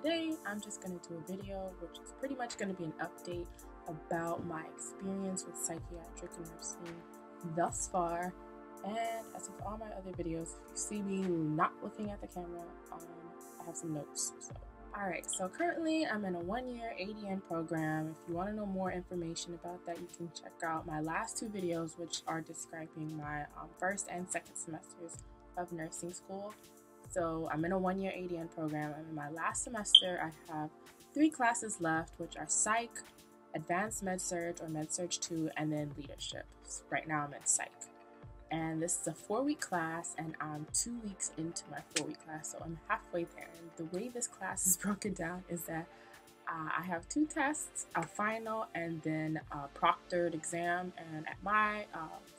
today I'm just going to do a video which is pretty much going to be an update about my experience with psychiatric nursing thus far. And as with all my other videos, if you see me not looking at the camera, I have some notes. Alright, so currently I'm in a 1-year ADN program. If you want to know more information about that, you can check out my last two videos, which are describing my first and second semesters of nursing school. So I'm in a 1-year ADN program. I'm in my last semester. I have 3 classes left, which are psych, advanced med-surg or med-surg 2, and then leadership. So right now I'm in psych. And this is a 4-week class, and I'm 2 weeks into my 4-week class, so I'm halfway there. And the way this class is broken down is that I have 2 tests, a final and then a proctored exam. And at my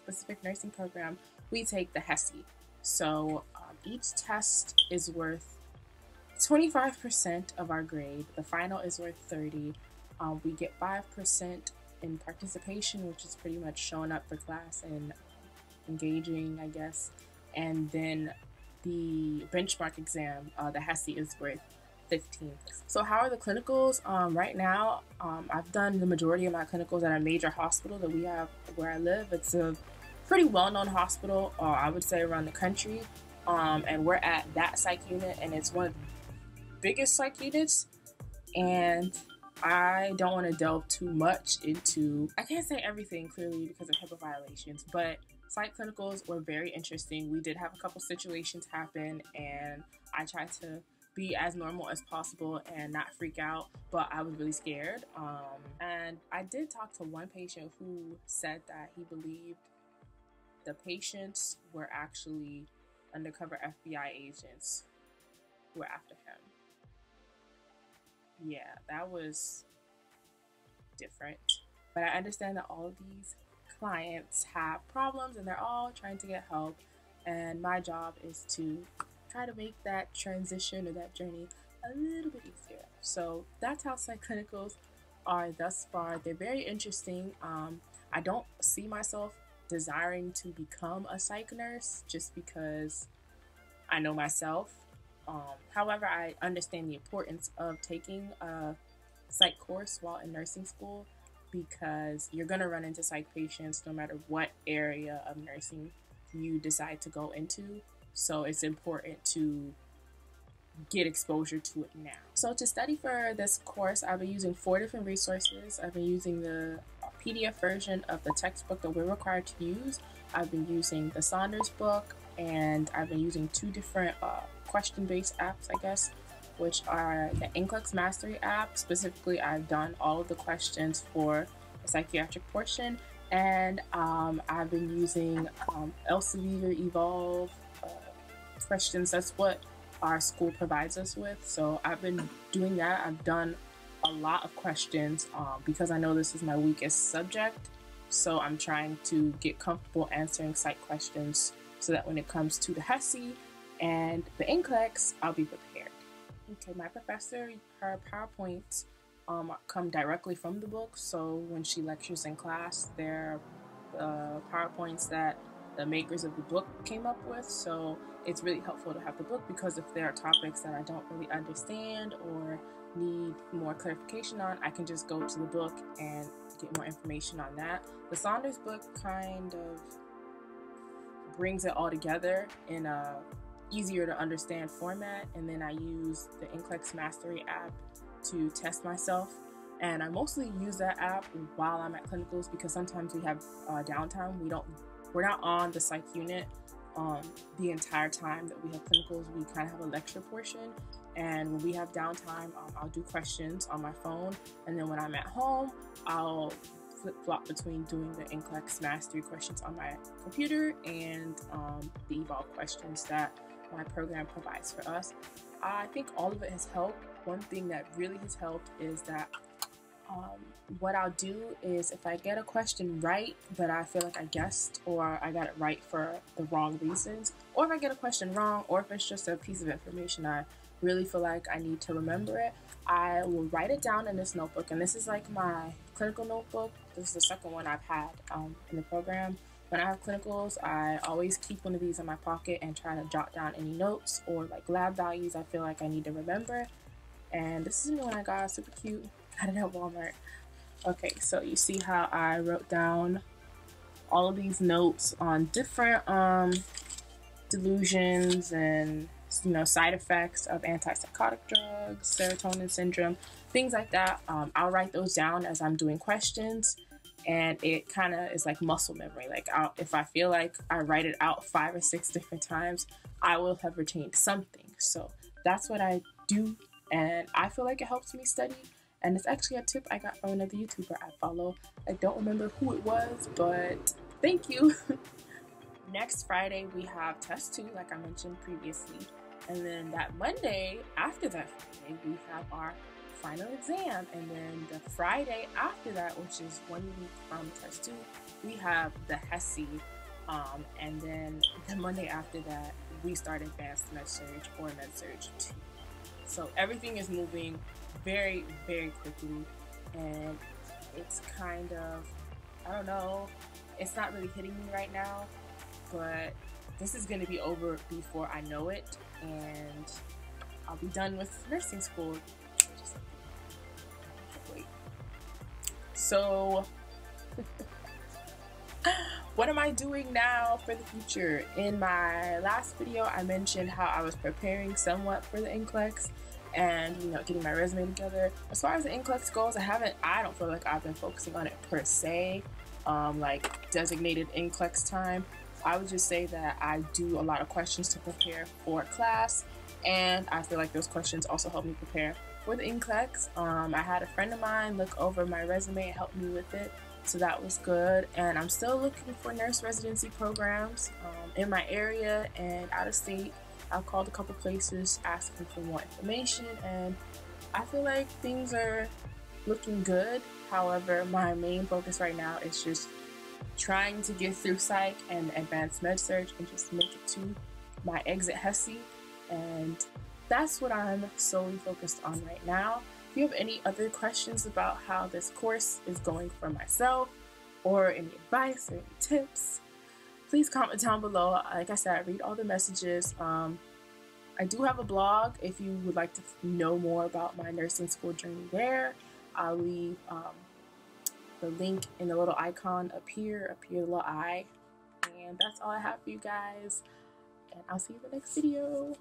specific nursing program, we take the HESI. So each test is worth 25% of our grade. The final is worth 30. We get 5% in participation, which is pretty much showing up for class and engaging, I guess. And then the benchmark exam, the HESI, is worth 15%. So how are the clinicals? Right now, I've done the majority of my clinicals at a major hospital that we have where I live. It's a pretty well-known hospital, I would say, around the country. And we're at that psych unit, and it's one of the biggest psych units. And I don't want to delve too much into, I can't say everything clearly because of HIPAA violations, but psych clinicals were very interesting. We did have a couple situations happen, and I tried to be as normal as possible and not freak out, but I was really scared. And I did talk to one patient who said that he believed the patients were actually undercover FBI agents who were after him. Yeah, that was different. But I understand that all of these clients have problems and they're all trying to get help. And my job is to try to make that transition or that journey a little bit easier. So that's how psych clinicals are thus far. They're very interesting. I don't see myself desiring to become a psych nurse just because I know myself. However, I understand the importance of taking a psych course while in nursing school because you're going to run into psych patients no matter what area of nursing you decide to go into. So it's important to get exposure to it now. So to study for this course, I've been using 4 different resources. I've been using the PDF version of the textbook that we're required to use. I've been using the Saunders book, and I've been using 2 different question-based apps, I guess, which are the NCLEX Mastery app. Specifically, I've done all of the questions for the psychiatric portion, and I've been using Elsevier Evolve questions. That's what our school provides us with. So I've been doing that. I've done a lot of questions because I know this is my weakest subject. So I'm trying to get comfortable answering psych questions so that when it comes to the HESI and the NCLEX, I'll be prepared. Okay, my professor, her PowerPoints come directly from the book. So when she lectures in class, they're PowerPoints that the makers of the book came up with. So it's really helpful to have the book because if there are topics that I don't really understand or need more clarification on, I can just go to the book and get more information on that. The Saunders book kind of brings it all together in a easier to understand format, and then I use the NCLEX Mastery app to test myself. And I mostly use that app while I'm at clinicals because sometimes we have downtime. We're not on the psych unit the entire time that we have clinicals. We kind of have a lecture portion, and when we have downtime, I'll do questions on my phone, and then when I'm at home, I'll flip-flop between doing the NCLEX Mastery questions on my computer and the Evolve questions that my program provides for us. I think all of it has helped. One thing that really has helped is that what I'll do is if I get a question right, but I feel like I guessed or I got it right for the wrong reasons, or if I get a question wrong, or if it's just a piece of information I really feel like I need to remember it, I will write it down in this notebook. And this is like my clinical notebook. This is the second one I've had in the program. When I have clinicals, I always keep one of these in my pocket and try to jot down any notes or like lab values I feel like I need to remember. And this is the one I got, super cute. Got it at Walmart. Okay, so you see how I wrote down all of these notes on different delusions and side effects of antipsychotic drugs, serotonin syndrome, things like that. I'll write those down as I'm doing questions, and it kind of is like muscle memory. Like if I feel like I write it out 5 or 6 different times, I will have retained something. So that's what I do, and I feel like it helps me study. And it's actually a tip I got from another YouTuber I follow. I don't remember who it was, but thank you. Next Friday, we have test 2, like I mentioned previously. And then that Monday, after that Friday, we have our final exam. And then the Friday after that, which is 1 week from test 2, we have the HESI. And then the Monday after that, we start advanced med-surg or med-surg 2. So everything is moving very, very quickly. And it's kind of, I don't know, it's not really hitting me right now. But this is going to be over before I know it, and I'll be done with nursing school. Wait. So, what am I doing now for the future? In my last video, I mentioned how I was preparing somewhat for the NCLEX and getting my resume together. As far as the NCLEX goes, I don't feel like I've been focusing on it per se, like designated NCLEX time. I would just say that I do a lot of questions to prepare for class, and I feel like those questions also help me prepare for the NCLEX. I had a friend of mine look over my resume and help me with it, so that was good. And I'm still looking for nurse residency programs in my area and out of state. I've called a couple places asking for more information, and I feel like things are looking good. However, my main focus right now is just trying to get through psych and advanced med-surg and just make it to my exit HESI, and that's what I'm solely focused on right now. If you have any other questions about how this course is going for myself, or any advice or any tips, please comment down below. Like I said, I read all the messages. I do have a blog if you would like to know more about my nursing school journey there. I'll leave the link in the little icon up here, the little eye. And that's all I have for you guys. And I'll see you in the next video.